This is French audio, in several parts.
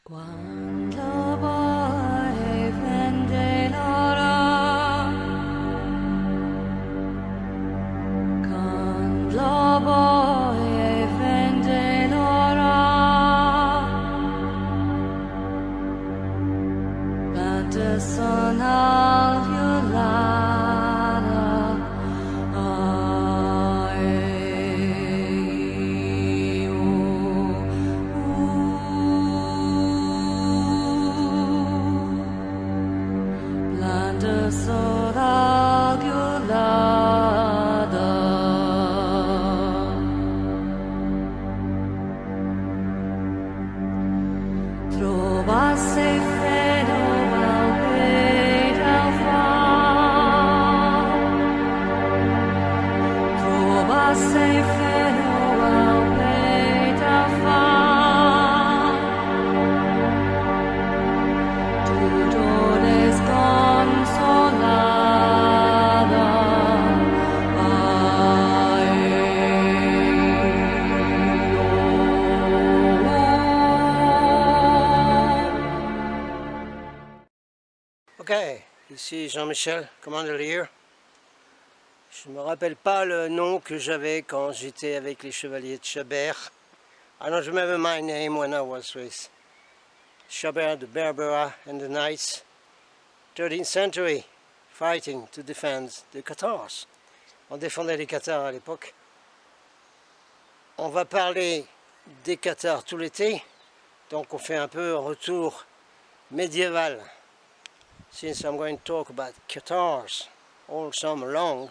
Quando poi vende l'ora, quando poi vende l'ora, banda sono violata. Sola violata, trovasse feno al peito fa, trovasse feno al peito fa, tutto desconsolata. Ok, ici Jean-Michel, commandelier. Je ne me rappelle pas le nom que j'avais quand j'étais avec les chevaliers de Chabert. I don't remember my name when I was with Chabert de Berbera and the Knights, 13th century, fighting to defend the Catars. On défendait les Cathares à l'époque. On va parler des Cathares tout l'été, donc on fait un peu un retour médiéval. Since I'm going to talk about Catars all summer long,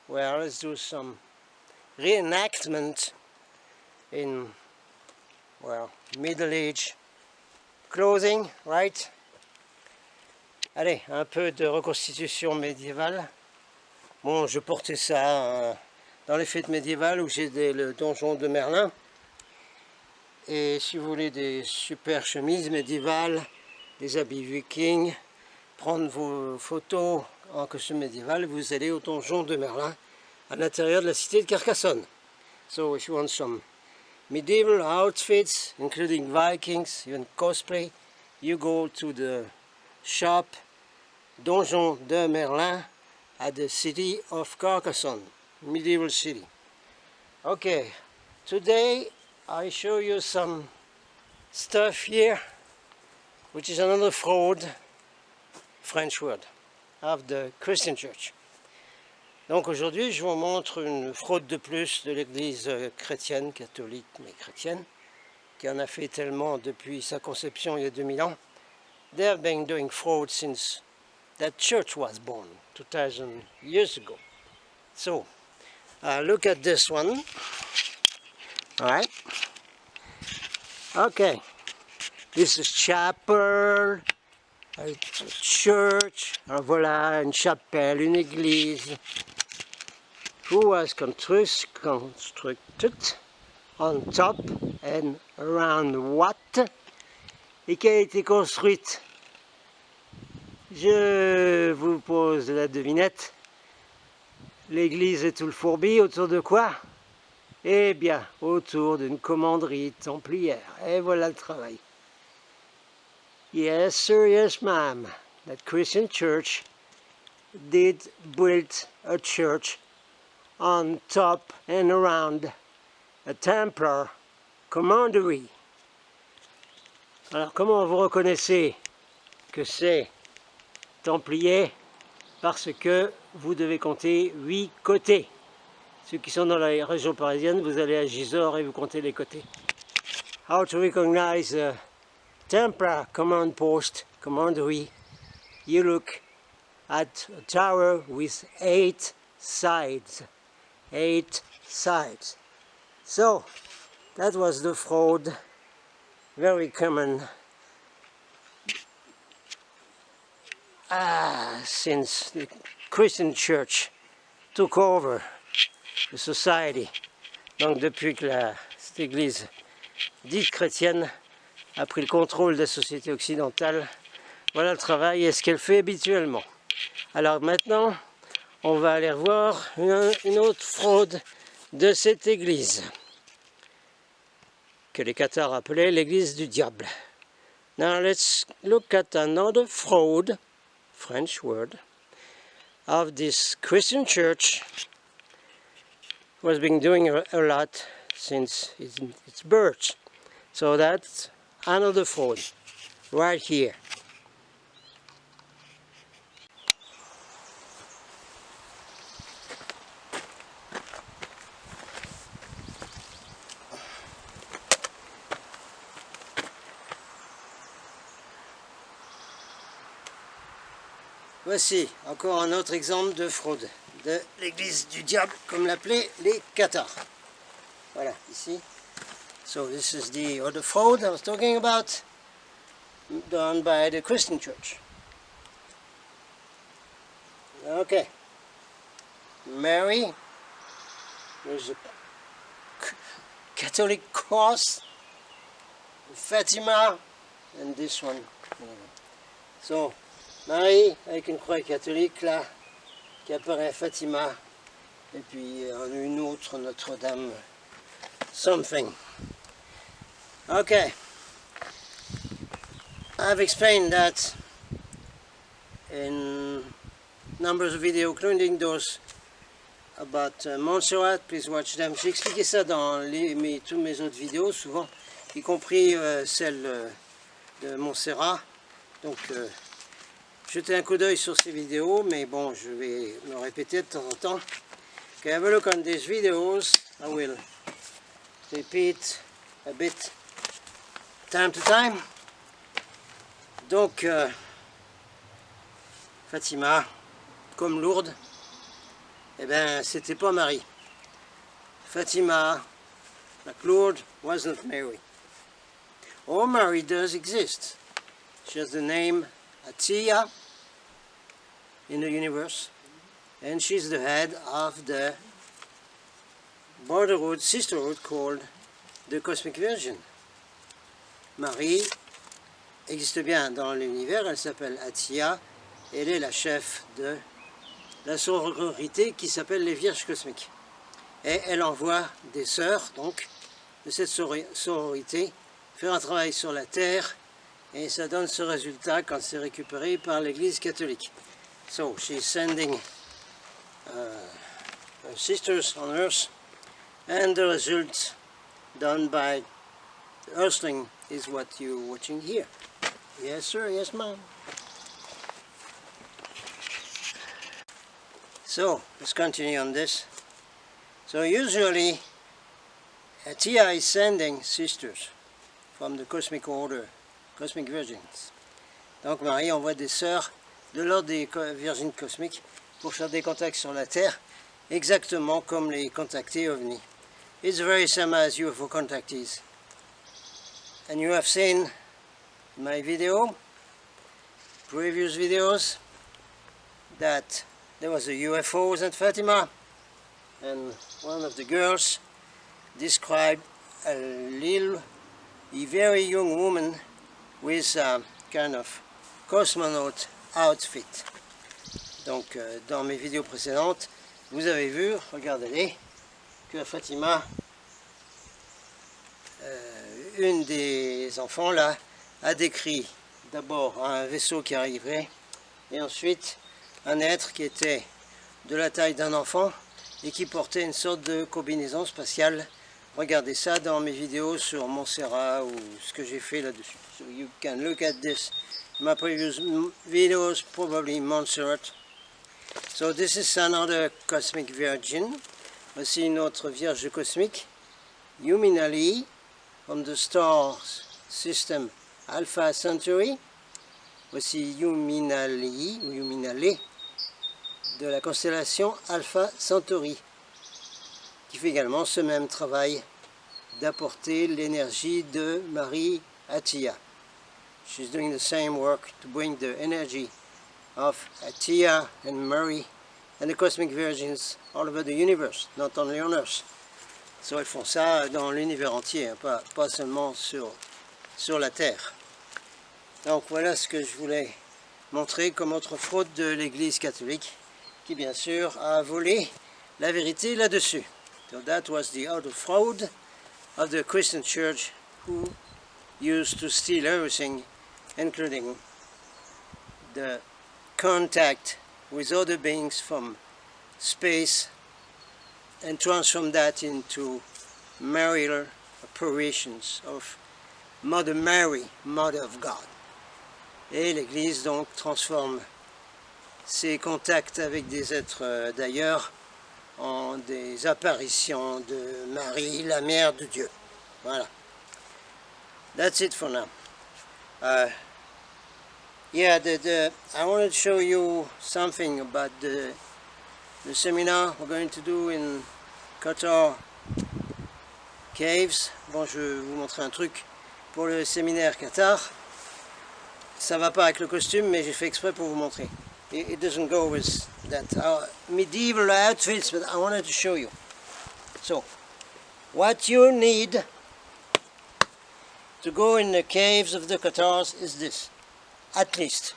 well, let's do some reenactment in, well, Middle Age clothing, right? Allez, un peu de reconstitution médiévale. Bon, je portais ça dans les fêtes médiévales où j'ai le donjon de Merlin. Et si vous voulez des super chemises médiévales, des habits vikings, prendre vos photos en costume médiéval, vous allez au donjon de Merlin à l'intérieur de la cité de Carcassonne. So if you want some medieval outfits, including Vikings, even cosplay, you go to the shop Donjon de Merlin at the city of Carcassonne, medieval city. Okay, today I show you some stuff here, which is another fraud, French word, of the Christian Church. Donc aujourd'hui, je vous montre une fraude de plus de l'église chrétienne, catholique, mais chrétienne, qui en a fait tellement depuis sa conception il y a 2000 ans. They have been doing fraud since that church was born, 2000 years ago. So, look at this one. All right. Okay. This is chapel. A church, alors voilà une chapelle, une église, who was constructed on top and around what, et qui a été construite, je vous pose la devinette, l'église et tout le fourbi, autour de quoi? Eh bien, autour d'une commanderie templière, et voilà le travail. Yes, sir, yes, ma'am. That Christian church did build a church on top and around a Templar commandery. Alors, comment vous reconnaissez que c'est templier? Parce que vous devez compter 8 côtés. Ceux qui sont dans la région parisienne, vous allez à Gisors et vous comptez les côtés. How to recognize Templar command post, commandery, you look at a tower with 8 sides. 8 sides. So, that was the fraud, very common since the Christian Church took over the society. Donc depuis que cette église dite chrétienne a pris le contrôle de la société occidentale, voilà le travail et ce qu'elle fait habituellement. Alors maintenant, on va aller voir une autre fraude de cette église, que les Cathares appelaient l'église du diable. Now let's look at another fraud, French word, of this Christian church who has been doing a lot since its birth. So that's another fraud right here. Voici encore un autre exemple de fraude de l'église du diable, comme l'appelaient les cathares. Voilà, ici. So this is the other fraud I was talking about, done by the Christian church. Okay. Mary, there's a Catholic cross, Fatima, and this one. So, Marie avec une croix catholique là, qui apparaît Fatima, et puis une autre Notre-Dame, something. Okay, I've explained that in numbers of videos, including those about Montserrat. Please watch them. J'ai expliqué ça dans toutes mes autres vidéos, souvent, y compris celle de Montserrat. Donc, jetez un coup d'œil sur ces vidéos, mais bon, je vais me répéter de temps en temps. Okay, have a look on these videos. I will repeat a bit time to time. Donc, Fatima, comme Lourdes, eh bien, c'était pas Marie. Fatima, like Lourdes, was not Mary. Or Mary does exist. She has the name Atia in the universe, and she's the head of the brotherhood, sisterhood called the Cosmic Virgin. Marie existe bien dans l'univers, elle s'appelle Atia, elle est la chef de la sororité qui s'appelle les Vierges Cosmiques. Et elle envoie des sœurs, donc, de cette sororité, faire un travail sur la Terre, et ça donne ce résultat quand c'est récupéré par l'Église catholique. So, she's sending her sisters on Earth, and the result done by the Earthling is what you're watching here. Yes, sir, yes, ma'am. So, let's continue on this. So, usually, Atia is sending sisters from the cosmic order, Cosmic Virgins. Donc, Marie envoie des sœurs de l'ordre des Virgines cosmiques pour faire des contacts sur la Terre, exactement comme les contactés OVNI. It's very same as UFO contactees. And you have seen my video, previous videos, that there was a UFO at Fatima, and one of the girls described a very young woman with a kind of cosmonaut outfit. Donc, dans mes vidéos précédentes, vous avez vu, regardez-les, que Fatima, une des enfants là, a décrit d'abord un vaisseau qui arriverait, et ensuite un être qui était de la taille d'un enfant et qui portait une sorte de combinaison spatiale. Regardez ça dans mes vidéos sur Montserrat ou ce que j'ai fait là-dessus. So you can look at this. My previous videos, probably Montserrat. So this is another Cosmic Virgin. Voici une autre Vierge cosmique. Yuminali, from the star system Alpha Centauri. Voici Yuminali, ou Yuminale, de la constellation Alpha Centauri, qui fait également ce même travail d'apporter l'énergie de Marie Atia. She's doing the same work to bring the energy of Atia and Mary and the Cosmic Virgins all over the universe, not only on Earth. So, ils font ça dans l'univers entier, hein, pas seulement sur la Terre. Donc voilà ce que je voulais montrer comme autre fraude de l'Église catholique, qui bien sûr a volé la vérité là-dessus. So that was the other fraud of the Christian Church, who used to steal everything including the contact with other beings from space, and transform that into marital apparitions of Mother Mary, Mother of God. Et l'Église donc transforme ces contacts avec des êtres d'ailleurs en des apparitions de Marie, la Mère de Dieu. Voilà. That's it for now. Yeah, I wanted to show you something about the seminar we're going to do in Qatar Caves. Bon, je vais vous montrer un truc pour le séminaire Qatar. Ça va pas avec le costume, mais j'ai fait exprès pour vous montrer. It doesn't go with that medieval outfits, but I wanted to show you. So, what you need to go in the caves of the Qatars is this, at least.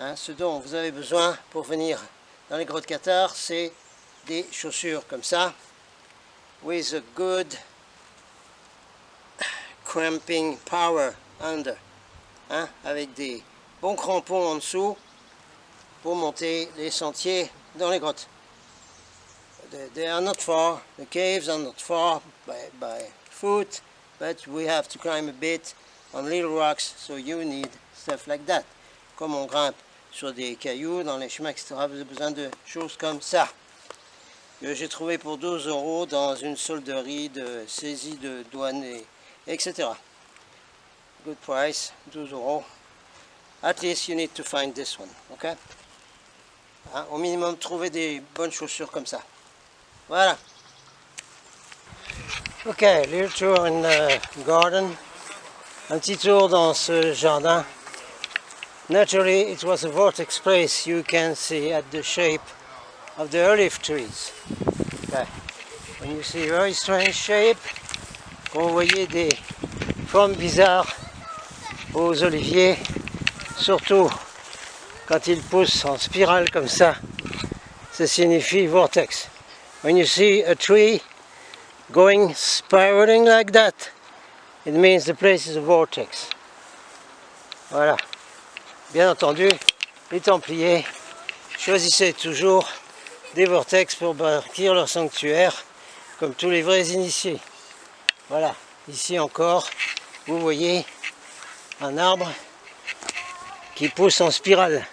Hein, ce dont vous avez besoin pour venir dans les grottes Qatar, c'est des chaussures comme ça, with a good cramping power under, hein, avec des bons crampons en dessous pour monter les sentiers dans les grottes. They are not far, the caves are not far by foot, but we have to climb a bit on little rocks, so you need stuff like that. Comme on grimpe sur des cailloux dans les chemins, etc., vous avez besoin de choses comme ça. Que j'ai trouvé pour 12 € dans une solderie de saisie de douane, etc. Good price, 12 €. At least you need to find this one, okay? Hein, au minimum, trouver des bonnes chaussures comme ça. Voilà. Ok, little tour in the garden. Un petit tour dans ce jardin. Naturally, it was a vortex place. You can see at the shape of the olive trees. Okay. When you see very strange shape, quand vous voyez des formes bizarres aux oliviers, surtout quand ils poussent en spirale comme ça signifie vortex. When you see a tree going spiraling like that, it means the place is a vortex. Voilà. Bien entendu, les Templiers choisissaient toujours des vortex pour bâtir leur sanctuaire, comme tous les vrais initiés. Voilà. Ici encore, vous voyez un arbre qui pousse en spirale.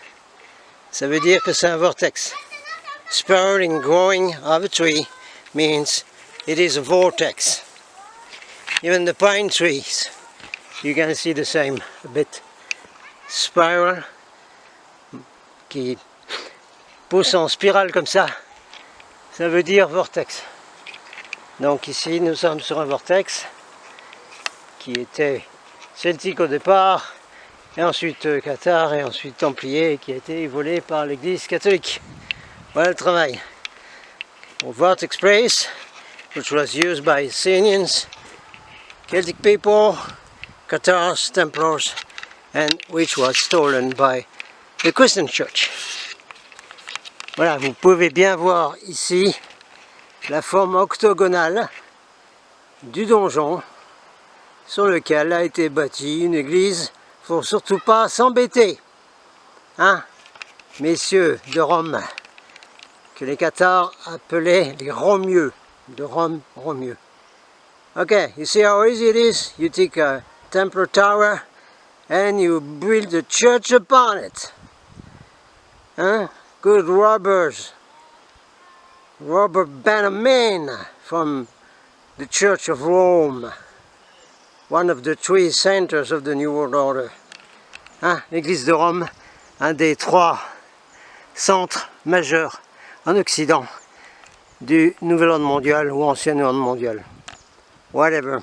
Ça veut dire que c'est un vortex. Spiraling growing of a tree means it is a vortex. Even the pine trees, you can see the same a bit. Spiral, qui pousse en spirale comme ça, ça veut dire vortex. Donc ici nous sommes sur un vortex qui était celtique au départ, et ensuite Qatar, et ensuite Templier, et qui a été volé par l'église catholique. Voilà le travail. Vortex place, which was used by Senians, Celtic people, Cathars, Templars, and which was stolen by the Christian Church. Voilà, vous pouvez bien voir ici la forme octogonale du donjon sur lequel a été bâtie une église. Il ne faut surtout pas s'embêter, hein, messieurs de Rome, que les Cathares appelaient les Romieux, de Rome, Romieux. Okay, you see how easy it is? You take a Templar tower and you build a church upon it. Huh? Good robbers, Robert Bannerman from the Church of Rome, one of the three centers of the New World Order. Hein? L'Église de Rome, un des 3 centres majeurs en Occident du Nouvel Ordre mondial ou Ancien Ordre mondial. Whatever.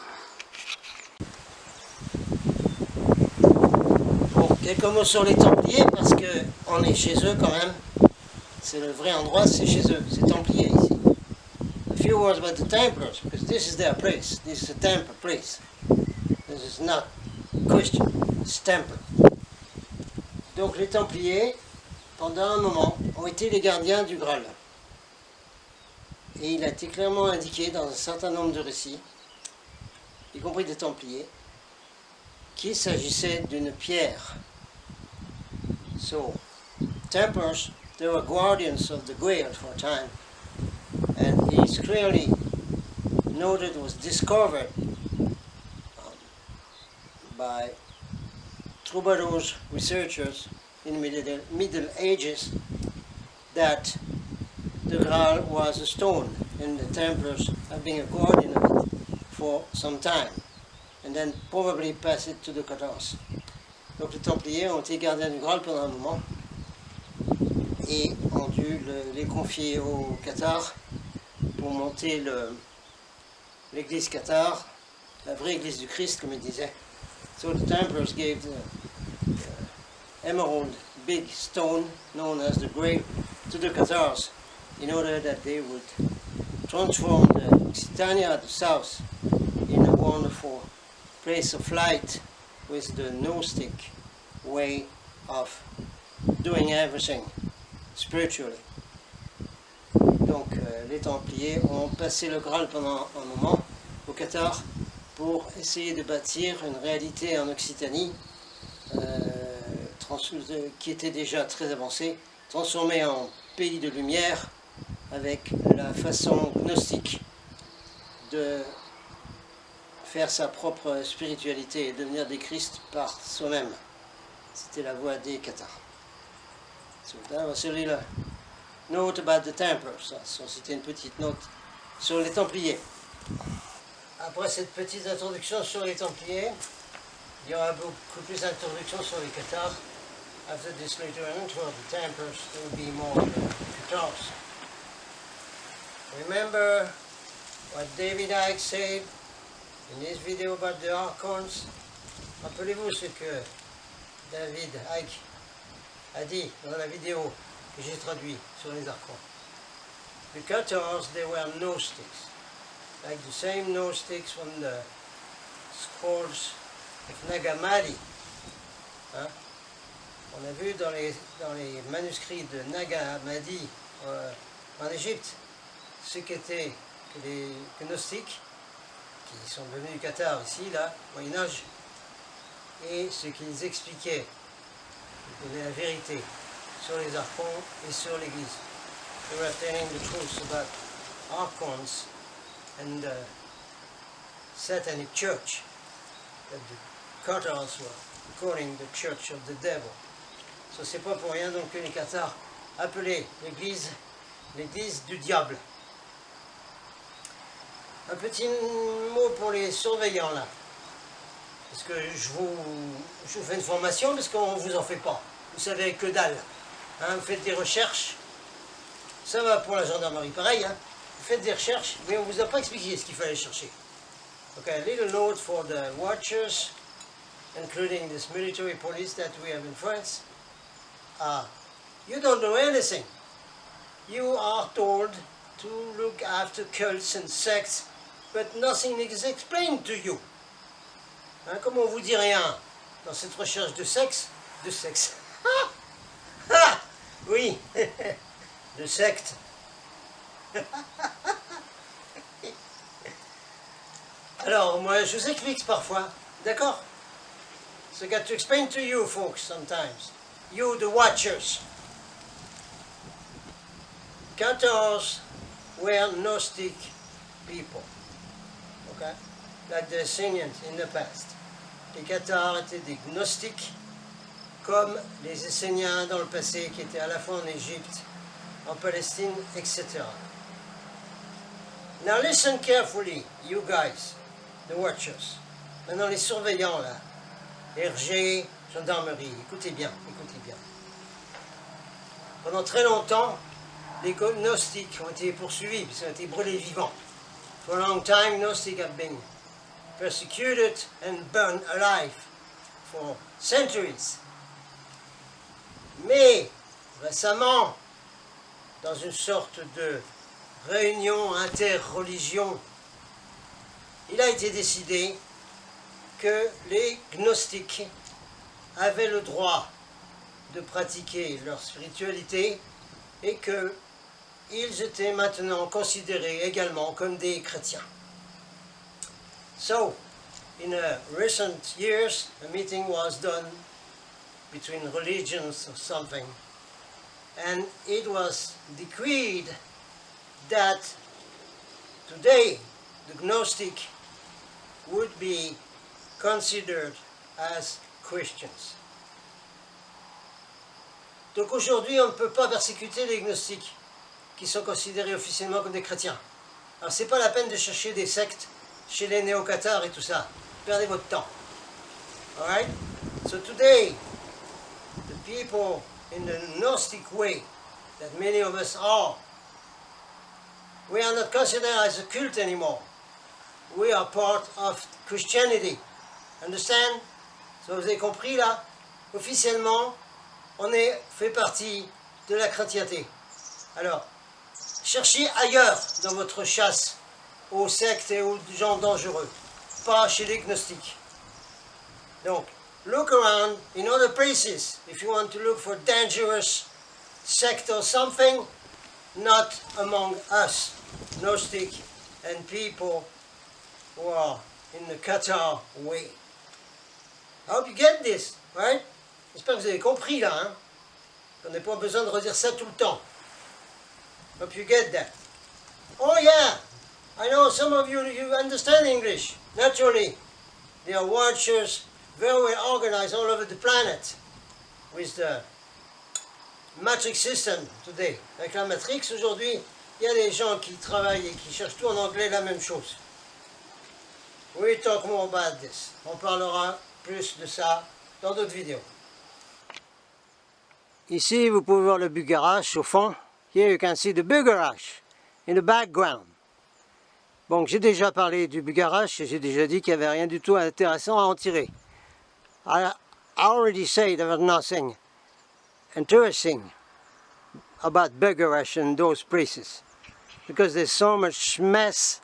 Bon, quelques mots sur les Templiers parce qu'on est chez eux quand même. C'est le vrai endroit, c'est chez eux, c'est Templiers ici. A few words about the Templars, because this is their place. This is a Templar place. This is not Christian, it's Templar. Donc les Templiers, pendant un moment, ont été les gardiens du Graal. Et il a été clairement indiqué dans un certain nombre de récits, y compris des Templiers, qu'il s'agissait d'une pierre. So, Templars, they were guardians of the Grail for a time, and it's clearly noted, was discovered by troubadours, researchers in the Middle Ages, that the Graal was a stone, and the Templars have been a guardian of it for some time, and then probably passed it to the Cathars. Donc les Templiers ont été gardiens du Graal pendant un moment, et ont dû les confier aux Cathars pour monter l'église cathare, la vraie église du Christ, comme il disait. So the Templars gave the emerald big stone known as the Grail to the Cathars in order that they would transform the Occitania, the south, in a wonderful place of light with the Gnostic way of doing everything spiritually. Donc les Templiers ont passé le Graal pendant un moment au Qatar pour essayer de bâtir une réalité en Occitanie qui était déjà très avancée, transformée en pays de lumière avec la façon gnostique de faire sa propre spiritualité et devenir des Christ par soi-même. C'était la voie des Cathares. So that was a little note about the Templars. So, c'était une petite note sur les Templiers. Après cette petite introduction sur les Templiers, il y aura beaucoup plus d'introductions sur les Cathars. After this later intro of the Templars, there will be more Cathars. Remember what David Icke said in his video about the Archons? Rappelez-vous ce que David Icke a dit dans la vidéo que j'ai traduit sur les Archons. The Cathars, they were Gnostics, like the same Gnostics from the scrolls of Nag Hammadi. Hein? On a vu dans les manuscrits de Nag Hammadi en Égypte ce qu'étaient les gnostiques, qui sont devenus cathares ici, là, au Moyen-Âge, et ce qu'ils expliquaient, ils donnaient la vérité sur les archons et sur l'Église. They were telling the truth about archons and the satanic church, that the Cathars were calling the church of the devil. So c'est pas pour rien donc que les Cathars appelaient l'Église l'Église du diable. Un petit mot pour les surveillants là, parce que je vous fais une formation parce qu'on ne vous en fait pas, vous savez que dalle, hein, vous faites des recherches, ça va pour la gendarmerie pareil, hein, vous faites des recherches mais on ne vous a pas expliqué ce qu'il fallait chercher. Ok, a little note for the watchers, including this military police that we have in France. You don't know anything. You are told to look after cults and sects, but nothing is explained to you. Hein, comme on vous dit rien dans cette recherche de sexe, oui, de secte. Alors, moi, je vous explique parfois, d'accord? So I got to explain to you folks sometimes. You, the watchers. Cathars were Gnostic people, okay? Like the Essénians in the past. Les Cathars étaient des gnostiques, comme les Esséniens dans le passé, qui étaient à la fois en Égypte, en Palestine, etc. Now listen carefully, you guys, the watchers. Maintenant les surveillants là, RG, gendarmerie, écoutez bien, écoutez bien. Pendant très longtemps, les gnostiques ont été poursuivis, puisqu'ils ont été brûlés vivants. For a long time, Gnostics have been persecuted and burned alive for centuries. Mais récemment, dans une sorte de réunion interreligion, il a été décidé que les gnostiques avaient le droit de pratiquer leur spiritualité et qu'ils étaient maintenant considérés également comme des chrétiens. So, in recent years, a meeting was done between religions or something, and it was decreed that today the Gnostic would be considered as Christians. Donc aujourd'hui, on ne peut pas persécuter les gnostiques qui sont considérés officiellement comme des chrétiens. Alors c'est pas la peine de chercher des sectes chez les néo-cathares et tout ça. Perdez votre temps. Alright? So today, the people in the Gnostic way, that many of us are, we are not considered as a cult anymore. We are part of Christianity. Understand? So vous avez compris là? Officiellement, on fait partie de la chrétienté. Alors, cherchez ailleurs dans votre chasse aux sectes et aux gens dangereux, pas chez les gnostiques. Donc, look around in other places if you want to look for dangerous sect or something, not among us, Gnostic and people who are in the Qatar way. I hope you get this, right? J'espère que vous avez compris là, hein? On n'a pas besoin de redire ça tout le temps. Hope you get that. Oh yeah, I know some of you understand English, naturally. There are watchers very well organized all over the planet with the matrix system today. Avec la matrix aujourd'hui, il y a des gens qui travaillent et qui cherchent tout en anglais la même chose. We'll talk more about this. On parlera plus de ça dans d'autres vidéos. Ici, vous pouvez voir le Bugarash au fond. Here you can see the Bugarash in the background. Bon, j'ai déjà parlé du Bugarash et j'ai déjà dit qu'il n'y avait rien du tout intéressant à en tirer. I already said there was nothing interesting about Bugarash and those places because there's so much mess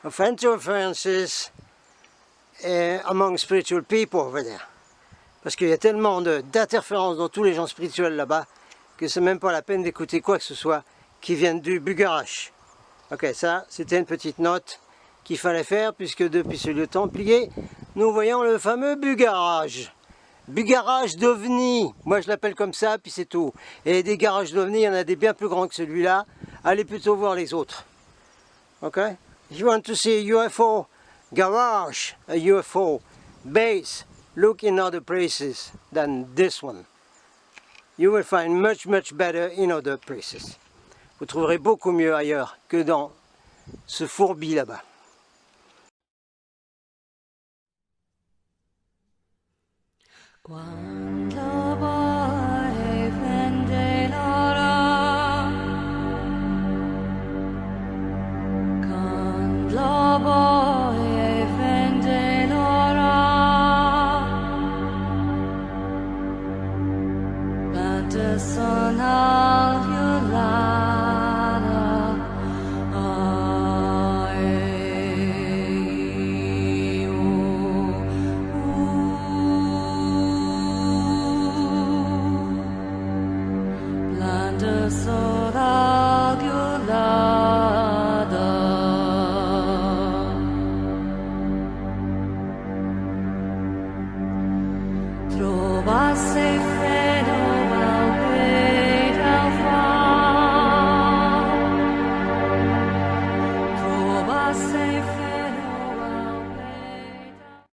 of interferences among spiritual people over there. Parce qu'il y a tellement d'interférences dans tous les gens spirituels là-bas que c'est même pas la peine d'écouter quoi que ce soit qui vienne du Bugarash. Ok, ça c'était une petite note qu'il fallait faire puisque depuis ce lieu templier, nous voyons le fameux Bugarash. Bugarash d'OVNI, moi je l'appelle comme ça puis c'est tout. Et des garages d'OVNI, il y en a des bien plus grands que celui-là. Allez plutôt voir les autres. Ok? If you want to see a UFO garage, a UFO base, look in other places than this one. You will find much better in other places. Vous trouverez beaucoup mieux ailleurs que dans ce fourbi là-bas. Quando poi vende l'ora, quando poi vende l'ora, banda sonal violata. Trova safe